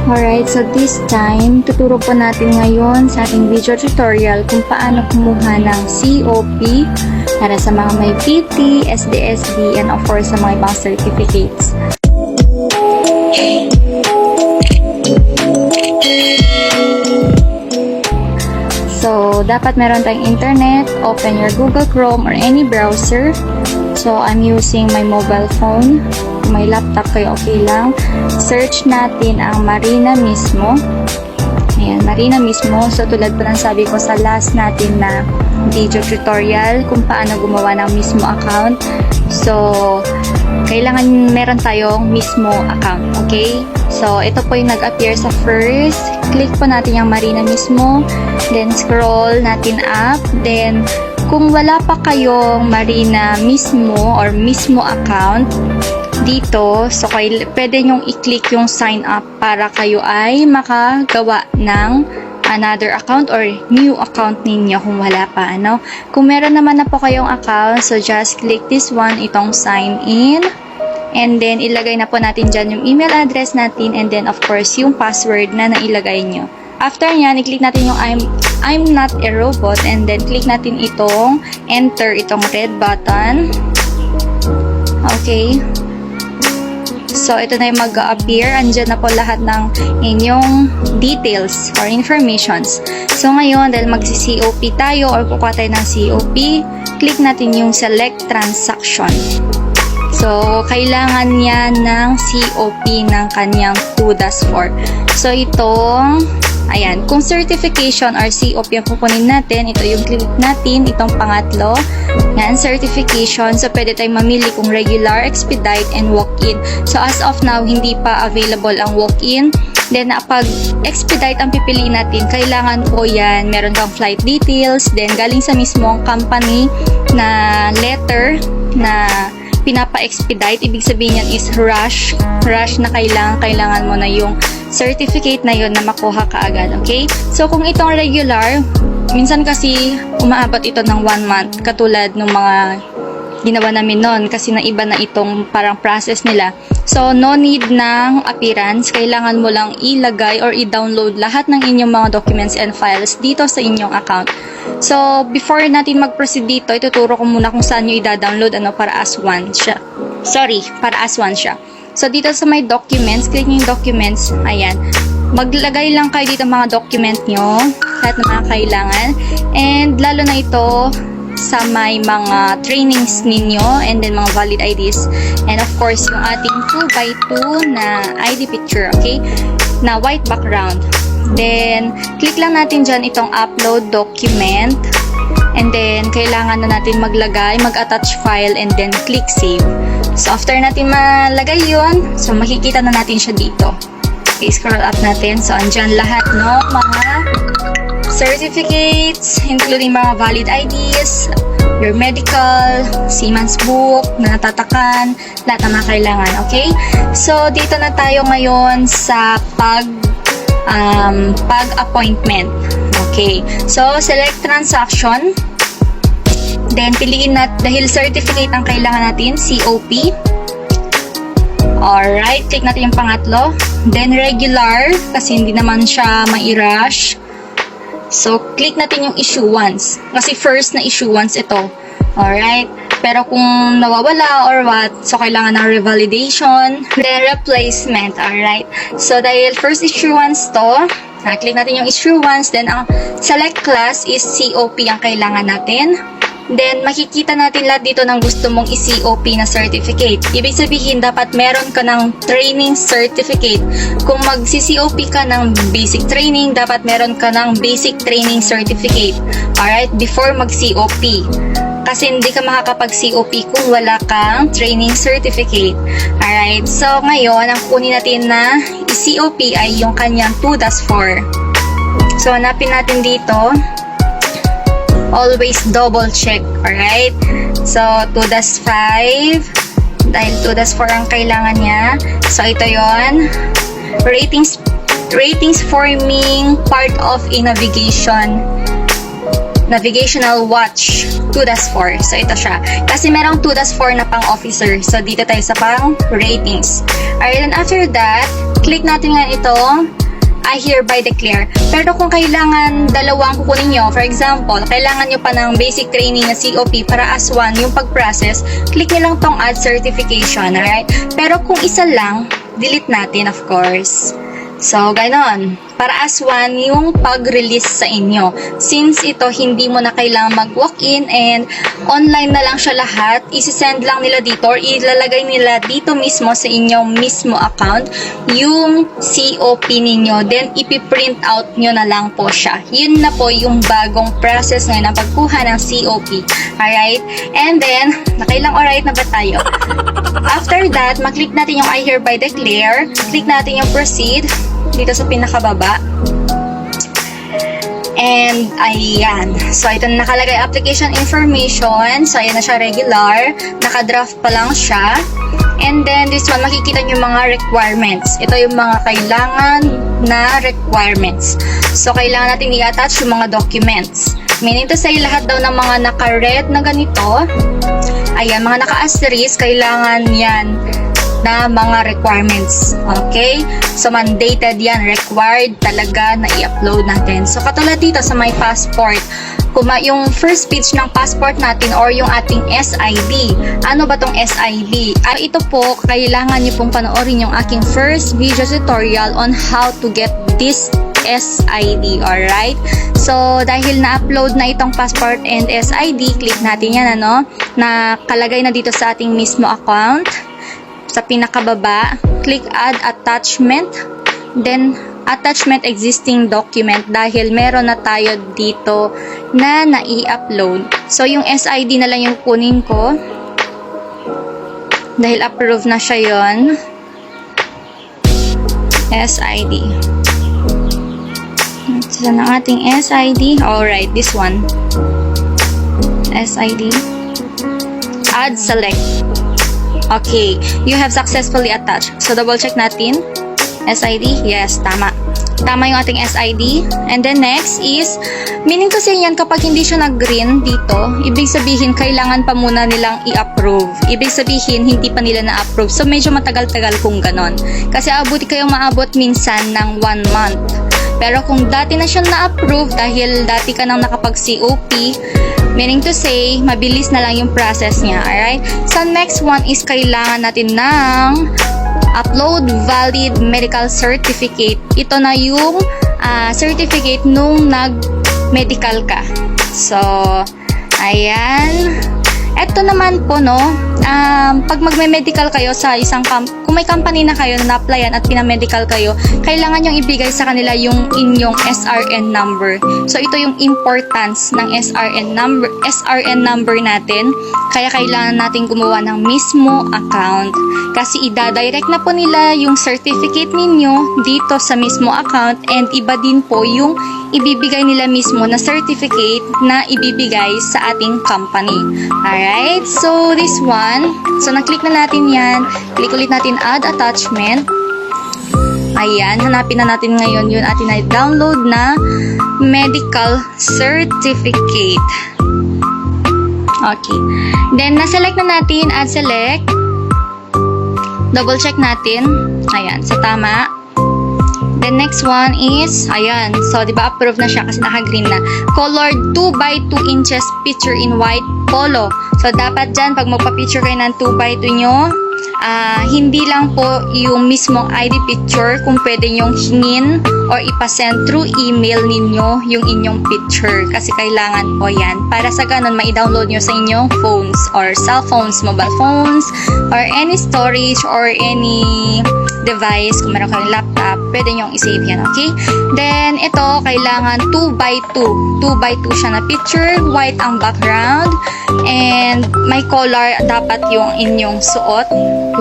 Alright, so this time, tuturo po natin ngayon sa ating video tutorial kung paano kumuha ng COP para sa mga may PT, SDSD, and of course sa mga ibang certificates. So, dapat meron tayong internet, open your Google Chrome or any browser. So, I'm using my mobile phone. Kung may laptop kayo, okay lang. Search natin ang Marina mismo. Ayan, Marina mismo. So, tulad po ng sabi ko sa last natin na video tutorial kung paano gumawa ng mismo account. So, kailangan meron tayong mismo account. Okay? So, ito po yung nag-appear sa first. Click po natin yung Marina mismo. Then, scroll natin up. Then, kung wala pa kayong Marina mismo or mismo account, dito, so pwede nyong i-click yung sign up para kayo ay makagawa ng another account or new account ninyo kung wala pa, ano. Kung meron naman na po kayong account, so just click this one, itong sign in. And then, ilagay na po natin dyan yung email address natin and then, of course, yung password na nailagay nyo. After nyan, i-click natin yung I'm not a robot and then click natin itong enter, itong red button. Okay. So, ito na yung mag-appear. Andyan na po lahat ng inyong details or informations. So, ngayon, dahil mag-COP tayo or kukuha tayo ng COP, click natin yung select transaction. So, kailangan niya ng COP ng kanyang 2-4. So, itong, ayan, kung certification or COP yung kukunin natin, ito yung click natin, itong pangatlo. Yan, certification. So, pwede tayong mamili kung regular, expedite, and walk-in. So, as of now, hindi pa available ang walk-in. Then, pag expedite ang pipiliin natin, kailangan po yan, meron kang flight details, then galing sa mismong company na letter na pinapa-expedite. Ibig sabihin yan is rush na kailangan mo na yung certificate na yon na makuha ka agad, okay? So, kung itong regular, minsan kasi umaabot ito ng 1 month, katulad ng mga ginawa namin noon kasi naiba na itong parang process nila. So, no need ng appearance. Kailangan mo lang ilagay or i-download lahat ng inyong mga documents and files dito sa inyong account. So, before natin mag-proceed dito, ituturo ko muna kung saan nyo i-download para as one siya. Para as one siya. So, dito sa may documents, click nyo yung documents. Ayan. Maglagay lang kayo dito mga document nyo. Lahat ng mga kailangan. And, lalo na ito sa may mga trainings ninyo and then mga valid IDs. And, of course, yung ating 2x2 na ID picture. Okay? Na white background. Then, click lang natin dyan itong upload document. And then, kailangan na natin mag-attach file and then click save. So, after natin malagay yun, so makikita na natin siya dito. Okay, scroll up natin. So, andyan lahat, no? Mga certificates, including mga valid IDs, your medical, seaman's book, na natatakan, lahat na mga kailangan, okay? So, dito na tayo ngayon sa pag-appointment. Okay. So, select transaction. Then, piliin natin, dahil certificate ang kailangan natin, COP. Alright, click natin yung pangatlo. Then, regular, kasi hindi naman siya mai-rush. So, click natin yung issuance. Kasi first na issuance ito. Alright. Pero kung nawawala or what, so kailangan ng revalidation, then replacement. Alright. So, dahil first issuance to, click natin yung issuance, then ang select class is COP ang kailangan natin. Then, makikita natin lahat dito ng gusto mong i-COP na certificate. Ibig sabihin, dapat meron ka ng training certificate. Kung mag-COP ka ng basic training, dapat meron ka ng basic training certificate. Alright? Before mag-COP. Kasi hindi ka makakapag-COP kung wala kang training certificate. Alright? So, ngayon, ang kunin natin na i-COP ay yung kanyang 2-4. So, hanapin natin dito. Always double check, alright? So, 2-5, dahil 2-4 ang kailangan niya. So, ito yon. Ratings forming part of a navigational watch, 2-4. So, ito siya. Kasi merong 2-4 na pang officer. So, dito tayo sa pang ratings. Alright, and after that, click natin nga itong I hereby declare. Pero kung kailangan dalawang kukunin nyo, for example, kailangan nyo pa ng basic training na COP para as one yung pag-process, click nyo lang tong add certification, alright? Pero kung isa lang, delete natin of course. So, ganon. Para as one yung pag-release sa inyo. Since ito, hindi mo na kailangan mag-walk-in and online na lang siya lahat, isi-send lang nila dito or ilalagay nila dito mismo sa inyong mismo account yung COP ninyo. Then, ipiprint out nyo na lang po siya. Yun na po yung bagong process ngayon ng pagkuha ng COP. Alright? And then, nakailang alright na ba tayo? After that, mag-click natin yung I hereby declare. Click natin yung proceed dito sa pinakababa. And, ayan. So, ito na nakalagay application information. So, ayan na siya regular. Naka-draft pa lang siya. And then, this one, makikita nyo yung mga requirements. Ito yung mga kailangan na requirements. So, kailangan natin i-attach yung mga documents. Meaning to say, lahat daw ng mga naka-red na ganito, ayan, mga naka-asterisk, kailangan yan na mga requirements. Okay? So, mandated yan. Required talaga na i-upload natin. So, katulad dito sa my passport, yung first page ng passport natin or yung ating SID. Ano ba tong SID? Ito po, kailangan niyo pong panoorin yung aking first video tutorial on how to get this SID. Alright? So, dahil na-upload na itong passport and SID, click natin yan, ano? Nakalagay na dito sa ating mismo account. Sa pinakababa, click add attachment, then attachment existing document dahil meron na tayo dito na nai-upload. So, yung SID na lang yung kunin ko dahil approve na siya yon. SID. Ito na ating SID. Alright, this one. SID. Add select. Okay, you have successfully attached. So, double check natin. SID? Yes, tama. Tama yung ating SID. And then next is, meaning to say yan, kapag hindi siya nag-green dito, ibig sabihin, kailangan pa muna nilang i-approve. Ibig sabihin, hindi pa nila na-approve. So, medyo matagal-tagal kung ganon. Kasi abuti kayong maabot minsan ng 1 month. Pero kung dati na siyang na-approve, dahil dati ka nang nakapag-COP, meaning to say, mabilis na lang yung process niya, alright? So, next one is kailangan natin ng upload valid medical certificate. Ito na yung certificate nung nag-medical ka. So, ayan. Ito naman po, no, pag magme-medical kayo sa isang kung may company na kayo na na-applyan at pinamedical kayo, kailangan yung ibigay sa kanila yung inyong SRN number. So, ito yung importance ng SRN number natin. Kaya kailangan natin gumawa ng mismo account. Kasi ida-direct na po nila yung certificate ninyo dito sa mismo account and iba din po yung ibibigay nila mismo na certificate na ibibigay sa ating company. Alright? So, this one. So, na-click na natin yan. Click ulit natin add attachment. Ayan. Hanapin na natin ngayon yung ating na-download na medical certificate. Okay. Then, na-select na natin. Add select. Double check natin. Ayan. So, tama. The next one is, ayan. So, di ba approve na siya kasi naka-green na. Colored 2 by 2 inches picture in white polo. So, dapat dyan, pag magpa-picture kayo ng 2 by 2 nyo, hindi lang po yung mismong ID picture, kung pwede nyong hingin or ipasend through email ninyo yung inyong picture. Kasi kailangan po yan. Para sa ganun, ma-download nyo sa inyong phones or cell phones, mobile phones, or any storage or any device. Kung meron kayong laptop, pwede nyong i-save yan, okay? Then, ito, kailangan 2 by 2. 2 by 2 siya na picture. White ang background. And may collar dapat yung inyong suot.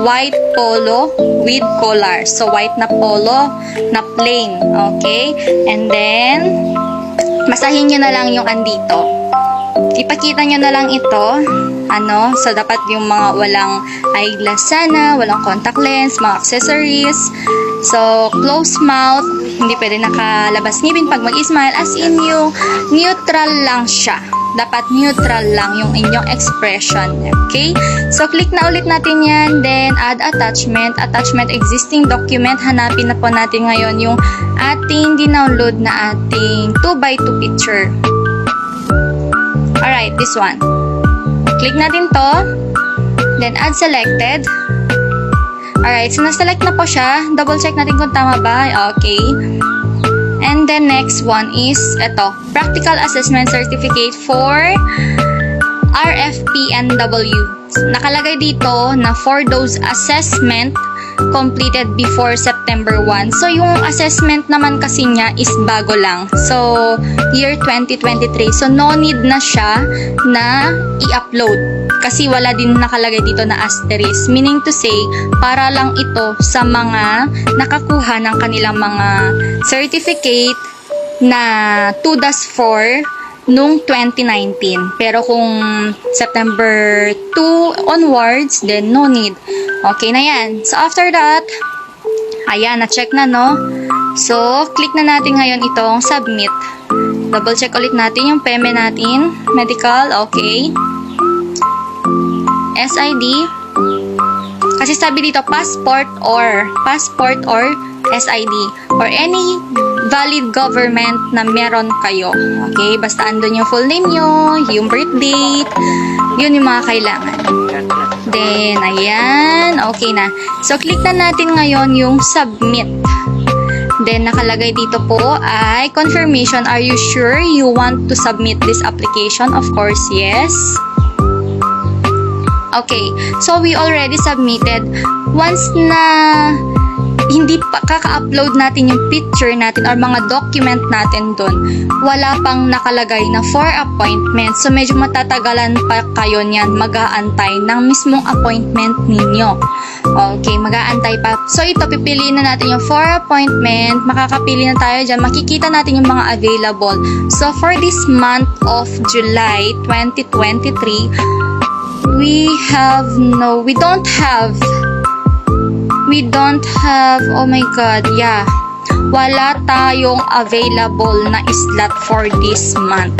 White polo with collar. So, white na polo na plain. Okay? And then, masahin nyo na lang yung andito. ipakita nyo na lang ito. So dapat yung mga walang eyeglass sana, walang contact lens, mga accessories. So, closed mouth, hindi pwede nakalabas ngipin pag mag-smile, as in yung neutral lang siya. Dapat neutral lang yung inyong expression. Okay? So, click na ulit natin yan. Then, add attachment. Attachment existing document. Hanapin na po natin ngayon yung ating dinownload na ating 2x2 picture. Alright, this one. Click natin to. Then, add selected. Alright, so na-select na po siya. Double check natin kung tama ba. Okay. And then next one is ito, Practical Assessment Certificate for RFPNW. Nakalagay dito na for those assessment completed before September 1. So, yung assessment naman kasi niya is bago lang. So, year 2023. So, no need na siya na i-upload. Kasi wala din nakalagay dito na asterisk. Meaning to say, para lang ito sa mga nakakuha ng kanilang mga certificate na 2-4 nung 2019. Pero kung September 2 onwards, then no need. Okay na yan. So, after that, ayan, na-check na, no? So, click na natin ngayon itong submit. Double check ulit natin yung PEME natin. Medical, okay. SID. Kasi sabi dito, passport or SID or any valid government na meron kayo. Okay? Basta andun yung full name nyo, yung birth date, yun yung mga kailangan. Then, ayan. Okay na. So, click na natin ngayon yung submit. Then, nakalagay dito po ay confirmation. Are you sure you want to submit this application? Of course, yes. Okay, so we already submitted. Once na hindi pa kaka-upload natin yung picture natin or mga document natin dun, wala pang nakalagay na for appointment. So, medyo matatagalan pa kayo niyan mag-aantay ng mismong appointment ninyo. Okay, mag-aantay pa. So, ito, pipiliin na natin yung for appointment. Makakapili na tayo dyan. Makikita natin yung mga available. So, for this month of July 2023, we don't have, oh my god, yeah, wala tayong available na slot for this month.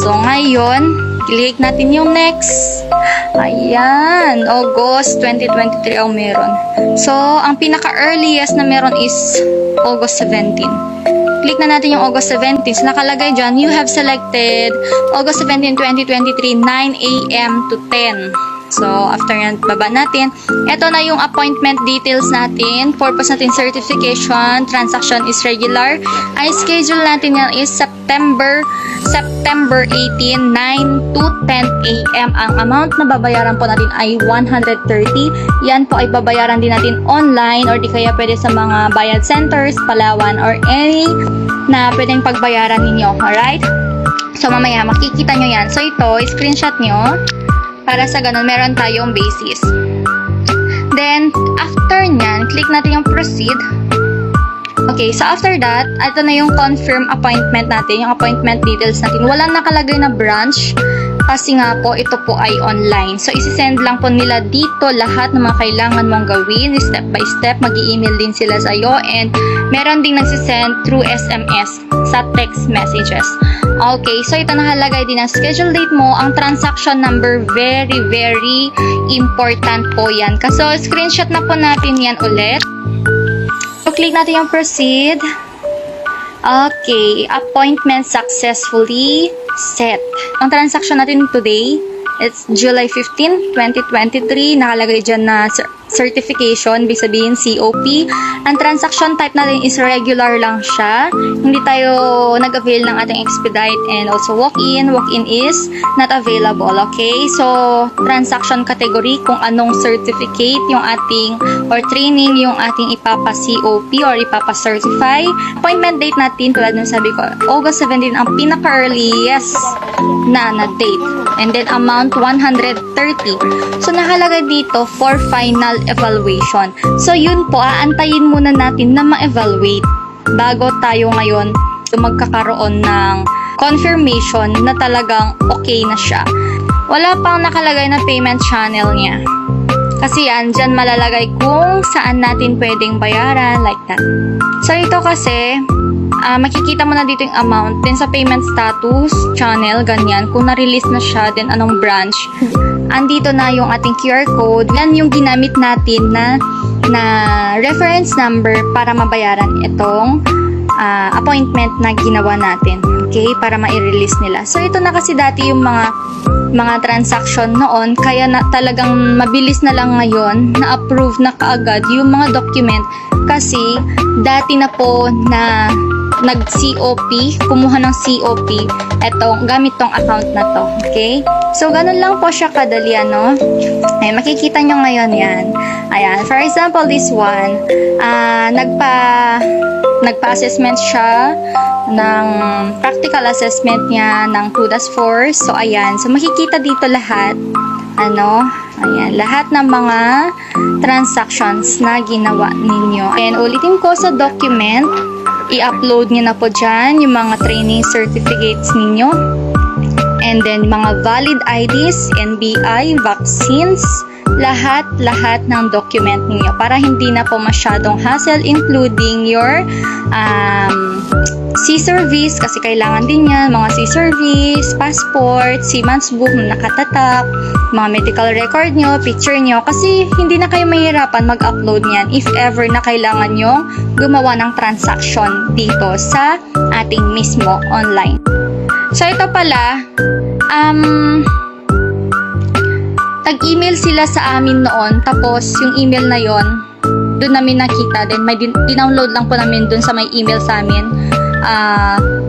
So, ngayon, click natin yung next. Ayan, August 2023 ang meron. So, ang pinaka-earliest na meron is August 17. Click na natin yung August 17. So, nakalagay dyan, you have selected August 17, 2023, 9 a.m. to 10. So, after yan, baba natin. Ito na yung appointment details natin. Purpose natin, certification. Transaction is regular. Ang schedule natin yan is September 18, 9 to 10 a.m. Ang amount na babayaran po natin ay 130. Yan po ay babayaran din natin online or di kaya pwede sa mga bayad centers, Palawan, or any na pwedeng pagbayaran ninyo. Alright? So, mamaya makikita nyo yan. So, ito, screenshot nyo. Para sa ganun, meron tayong basis. Then, after nyan, click natin yung proceed. Okay, so after that, ito na yung confirm appointment natin, yung appointment details natin. Walang nakalagay na branch kasi nga po, ito po ay online. So, isi-send lang po nila dito lahat ng mga kailangan mong gawin, step by step. Mag-i-email din sila sa'yo and meron ding nagsisend through SMS sa text messages. Okay, so ito nakalagay din ang schedule date mo, ang transaction number, very, very important po yan. So, screenshot na po natin yan ulit. So, click natin yung proceed. Okay, appointment successfully set. Ang transaction natin today, it's July 15, 2023. Nakalagay dyan na certification, ibig sabihin COP. Ang transaction type natin is regular lang siya. Hindi tayo nag-avail ng ating expedite and also walk-in. Walk-in is not available, okay? So, transaction category, kung anong certificate yung ating or training yung ating ipapa-COP or ipapa-certify. Appointment date natin, tulad ng sabi ko, August 17 ang pinaka-earliest na date. And then, amount 130. So, nakalagay dito for final evaluation. So, yun po, aantayin muna natin na ma-evaluate bago tayo ngayon magkakaroon ng confirmation na talagang okay na siya. Wala pang nakalagay na payment channel niya. Kasi yan, dyan malalagay kung saan natin pwedeng bayaran, like that. So, ito kasi, makikita mo na dito yung amount. Then, sa payment status, channel, ganyan. Kung na-release na siya, then anong branch. Andito na yung ating QR code. Yan yung ginamit natin na reference number para mabayaran itong appointment na ginawa natin. Okay? Para ma-release nila. So, ito na kasi dati yung mga transaction noon, kaya na talagang mabilis na lang ngayon na approve na kaagad yung mga document kasi dati na po na nag-COP, kumuha ng COP gamit tong account na to. Okay? So, ganun lang po siya kadali, ano? Ay, makikita nyo ngayon yan. Ayan. For example, this one, nagpa-assessment siya ng practical assessment niya ng 2-4. So, ayan. So, makikita dito lahat. Ayan. Lahat ng mga transactions na ginawa ninyo. And ulitin ko sa document, i-upload nyo na po dyan yung mga training certificates ninyo. And then, mga valid IDs, NBI, vaccines, lahat ng document ninyo para hindi na po masyadong hassle, including your C-service, kasi kailangan din yan, mga C-service, passport, seaman's book na nakatatak, mga medical record nyo, picture nyo, kasi hindi na kayo mahirapan mag-upload niyan if ever na kailangan nyo gumawa ng transaction dito sa ating mismo online. So, ito pala, tag-email sila sa amin noon, tapos yung email na yon doon namin nakita, then may dinownload lang po namin doon sa may email sa amin.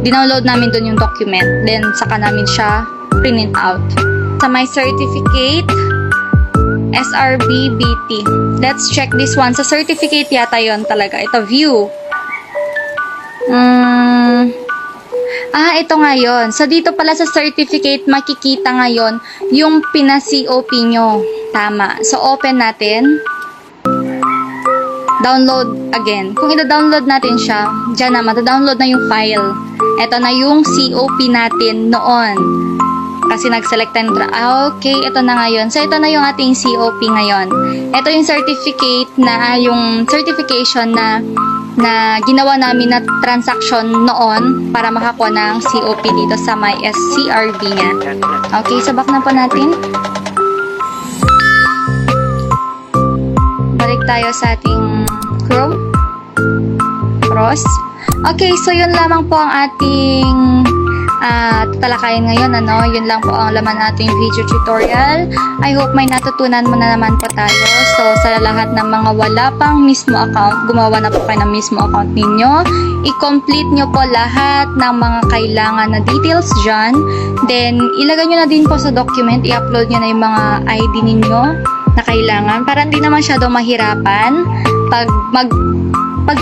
Dinownload namin doon yung document, then saka namin siya print out. Sa my certificate, SRBBT. Let's check this one. Sa certificate yata yon talaga. Ito, view. Ito nga yun. So, dito pala sa certificate, makikita ngayon yung pina-COP nyo. Tama. So, open natin. Download again. Kung ito-download natin siya, dyan na, mata-download na yung file. Ito na yung COP natin noon. Kasi nag-select tayo. Okay, ito na ngayon. So, ito na yung ating COP ngayon. Ito yung certificate na, yung certification na ginawa namin na transaction noon para makakuha ng COP dito sa my SCRB niya. Okay, so back na po natin. Balik tayo sa ating Chrome. Cross. Okay, so yun lamang po ang ating tatalakayin ngayon, yun lang po ang laman nating video tutorial. I hope may natutunan mo na naman po tayo. So, sa lahat ng mga wala pang mismo account, gumawa na po kayo ng mismo account ninyo. I-complete nyo po lahat ng mga kailangan na details dyan. Then, ilagay nyo na din po sa document, i-upload nyo na yung mga ID ninyo na kailangan para hindi na masyado mahirapan pag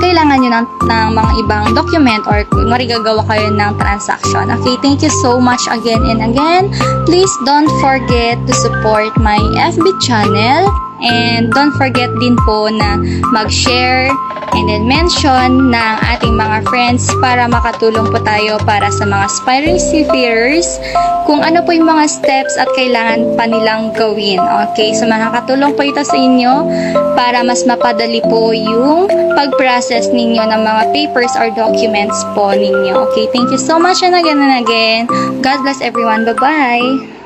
kailangan nyo ng mga ibang document or marigagawa kayo ng transaction. Okay, thank you so much again and again. Please don't forget to support my FB channel and don't forget din po na mag-share and then mention ng ating mga friends para makatulong po tayo para sa mga aspiring seafarers kung ano po yung mga steps at kailangan pa nilang gawin. Okay, so makakatulong po ito sa inyo para mas mapadali po yung pag-process ninyo ng mga papers or documents po ninyo. Okay, thank you so much and again. God bless everyone. Bye-bye!